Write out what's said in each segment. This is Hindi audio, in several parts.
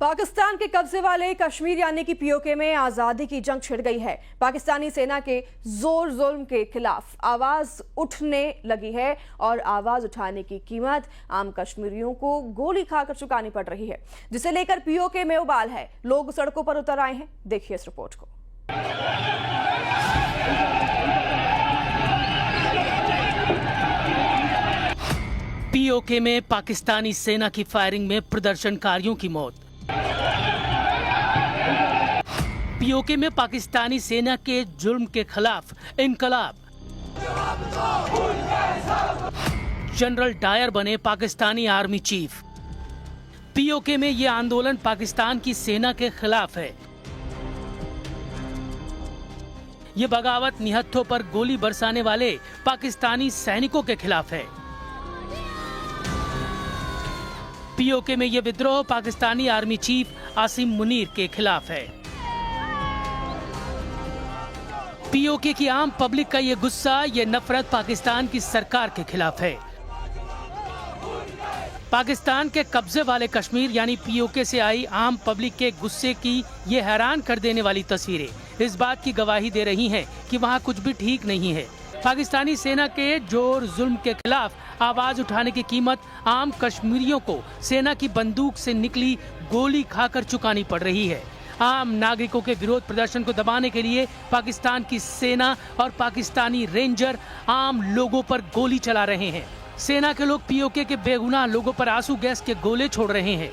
पाकिस्तान के कब्जे वाले कश्मीर यानी कि पीओके में आजादी की जंग छिड़ गई है। पाकिस्तानी सेना के जोर जुल्म के खिलाफ आवाज उठने लगी है और आवाज उठाने की कीमत आम कश्मीरियों को गोली खाकर चुकानी पड़ रही है, जिसे लेकर पीओके में उबाल है। लोग सड़कों पर उतर आए हैं। देखिए इस रिपोर्ट को। पीओके में पाकिस्तानी सेना की फायरिंग में प्रदर्शनकारियों की मौत। पीओके में पाकिस्तानी सेना के जुर्म के खिलाफ इनकलाब। जनरल डायर बने पाकिस्तानी आर्मी चीफ। पीओके में यह आंदोलन पाकिस्तान की सेना के खिलाफ है। ये बगावत निहत्थों पर गोली बरसाने वाले पाकिस्तानी सैनिकों के खिलाफ है। पीओके में यह विद्रोह पाकिस्तानी आर्मी चीफ आसिम मुनीर के खिलाफ है। पीओके की आम पब्लिक का ये गुस्सा, ये नफरत पाकिस्तान की सरकार के खिलाफ है। पाकिस्तान के कब्जे वाले कश्मीर यानी पीओके से आई आम पब्लिक के गुस्से की ये हैरान कर देने वाली तस्वीरें इस बात की गवाही दे रही हैं कि वहाँ कुछ भी ठीक नहीं है। पाकिस्तानी सेना के जोर जुल्म के खिलाफ आवाज उठाने की कीमत आम कश्मीरियों को सेना की बंदूक से निकली गोली खाकर चुकानी पड़ रही है। आम नागरिकों के विरोध प्रदर्शन को दबाने के लिए पाकिस्तान की सेना और पाकिस्तानी रेंजर आम लोगों पर गोली चला रहे हैं। सेना के लोग पीओके के बेगुनाह लोगों पर आंसू गैस के गोले छोड़ रहे हैं।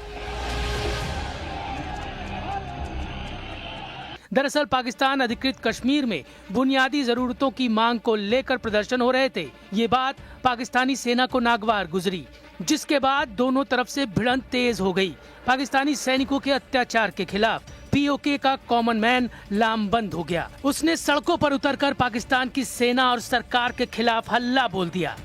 दरअसल पाकिस्तान अधिकृत कश्मीर में बुनियादी जरूरतों की मांग को लेकर प्रदर्शन हो रहे थे। ये बात पाकिस्तानी सेना को नागवार गुजरी, जिसके बाद दोनों तरफ से भिड़ंत तेज हो गई। पाकिस्तानी सैनिकों के अत्याचार के खिलाफ पीओके का कॉमन मैन लामबंद हो गया। उसने सड़कों पर उतरकर पाकिस्तान की सेना और सरकार के खिलाफ हल्ला बोल दिया।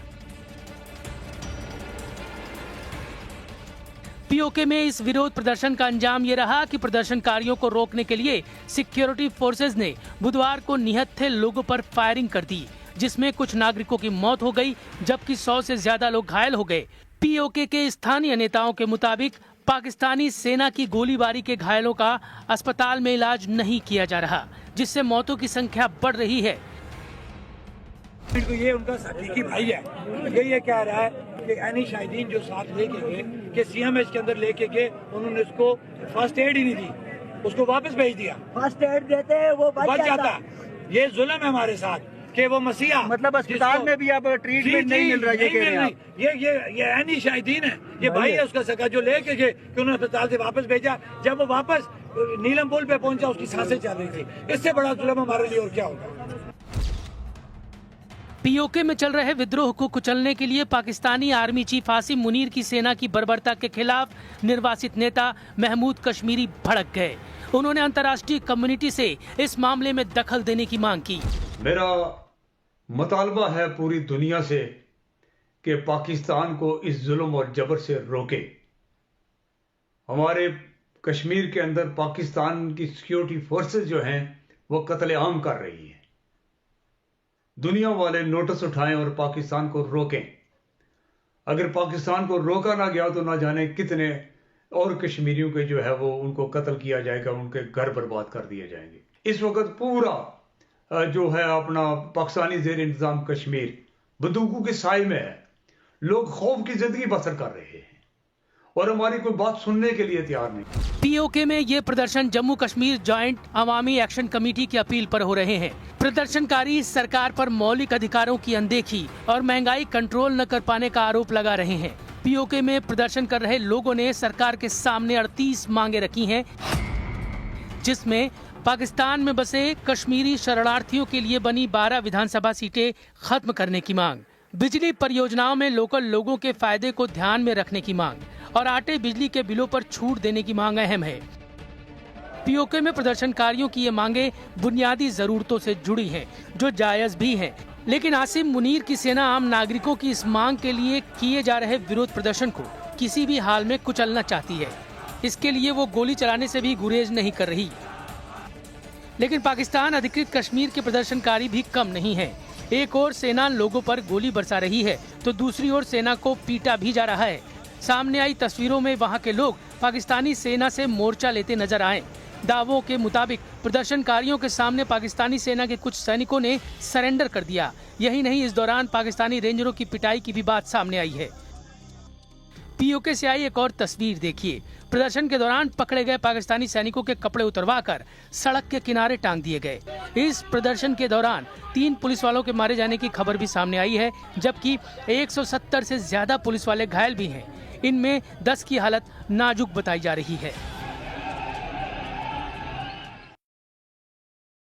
पीओके में इस विरोध प्रदर्शन का अंजाम ये रहा कि प्रदर्शनकारियों को रोकने के लिए सिक्योरिटी फोर्सेज ने बुधवार को निहत्थे लोगों पर फायरिंग कर दी, जिसमें कुछ नागरिकों की मौत हो गई जबकि 100 से ज्यादा लोग घायल हो गए। पीओके के स्थानीय नेताओं के मुताबिक पाकिस्तानी सेना की गोलीबारी के घायलों का अस्पताल में इलाज नहीं किया जा रहा, जिससे मौतों की संख्या बढ़ रही है। ये उनका हकीकी भाई है। ये कह रहा है कि एनी शाहिदीन जो साथ लेके गए कि सीएमएच के अंदर लेके गए, उन्होंने उसको फर्स्ट एड ही नहीं दी, उसको वापस भेज दिया। फर्स्ट एड देते हैं वो बच जाता। ये जुल्म है हमारे साथ कि वो मसीहा मतलब अस्पताल में भी अब ट्रीटमेंट नहीं मिल रहा है। ये एनी शाहिदीन है, ये भाई है उसका सगा जो लेके गए कि उन्होंने अस्पताल से वापस भेजा। जब वो वापस नीलम पुल पे पहुंचा उसकी सांसें चल रही थी। इससे बड़ा जुल्म हमारे लिए और क्या होगा। पीओके में चल रहे विद्रोह को कुचलने के लिए पाकिस्तानी आर्मी चीफ आसिम मुनीर की सेना की बर्बरता के खिलाफ निर्वासित नेता महमूद कश्मीरी भड़क गए। उन्होंने अंतर्राष्ट्रीय कम्युनिटी से इस मामले में दखल देने की मांग की। मेरा मुतालबा है पूरी दुनिया से कि पाकिस्तान को इस जुल्म और जबर से रोके। हमारे कश्मीर के अंदर पाकिस्तान की सिक्योरिटी फोर्सेस जो हैं वो कत्लेआम कर रही हैं। दुनिया वाले नोटिस उठाएं और पाकिस्तान को रोकें। अगर पाकिस्तान को रोका ना गया तो ना जाने कितने और कश्मीरियों के जो है वो उनको कत्ल किया जाएगा, उनके घर बर्बाद कर दिए जाएंगे। इस वक्त पूरा जो है अपना पाकिस्तानी ज़ेर इंतजाम कश्मीर बंदूकों के साए में है। लोग खौफ की जिंदगी बसर कर रहे हैं और हमारी कोई बात सुनने के लिए तैयार नहीं। पीओके में ये प्रदर्शन जम्मू कश्मीर जॉइंट अवामी एक्शन कमेटी की अपील पर हो रहे हैं। प्रदर्शनकारी सरकार पर मौलिक अधिकारों की अनदेखी और महंगाई कंट्रोल न कर पाने का आरोप लगा रहे हैं। पीओके में प्रदर्शन कर रहे लोगों ने सरकार के सामने 38 मांगे रखी हैं, जिसमें पाकिस्तान में बसे कश्मीरी शरणार्थियों के लिए बनी 12 विधानसभा सीटें खत्म करने की मांग, बिजली परियोजनाओं में लोकल लोगों के फायदे को ध्यान में रखने की मांग और आटे बिजली के बिलों पर छूट देने की मांग अहम है। पीओके में प्रदर्शनकारियों की ये मांगे बुनियादी जरूरतों से जुड़ी हैं, जो जायज भी हैं। लेकिन आसिम मुनीर की सेना आम नागरिकों की इस मांग के लिए किए जा रहे विरोध प्रदर्शन को किसी भी हाल में कुचलना चाहती है। इसके लिए वो गोली चलाने से भी गुरेज नहीं कर रही। लेकिन पाकिस्तान अधिकृत कश्मीर के प्रदर्शनकारी भी कम नहीं है। एक ओर सेना लोगों पर गोली बरसा रही है तो दूसरी ओर सेना को पीटा भी जा रहा है। सामने आई तस्वीरों में वहां के लोग पाकिस्तानी सेना से मोर्चा लेते नजर आए। दावों के मुताबिक प्रदर्शनकारियों के सामने पाकिस्तानी सेना के कुछ सैनिकों ने सरेंडर कर दिया। यही नहीं, इस दौरान पाकिस्तानी रेंजरों की पिटाई की भी बात सामने आई है। पीओके से आई एक और तस्वीर देखिए। प्रदर्शन के दौरान पकड़े गए पाकिस्तानी सैनिकों के कपड़े उतरवाकर सड़क के किनारे टांग दिए गए। इस प्रदर्शन के दौरान 3 पुलिस वालों के मारे जाने की खबर भी सामने आई है, जबकि 170 से ज्यादा पुलिस वाले घायल भी हैं। इनमें 10 की हालत नाजुक बताई जा रही है।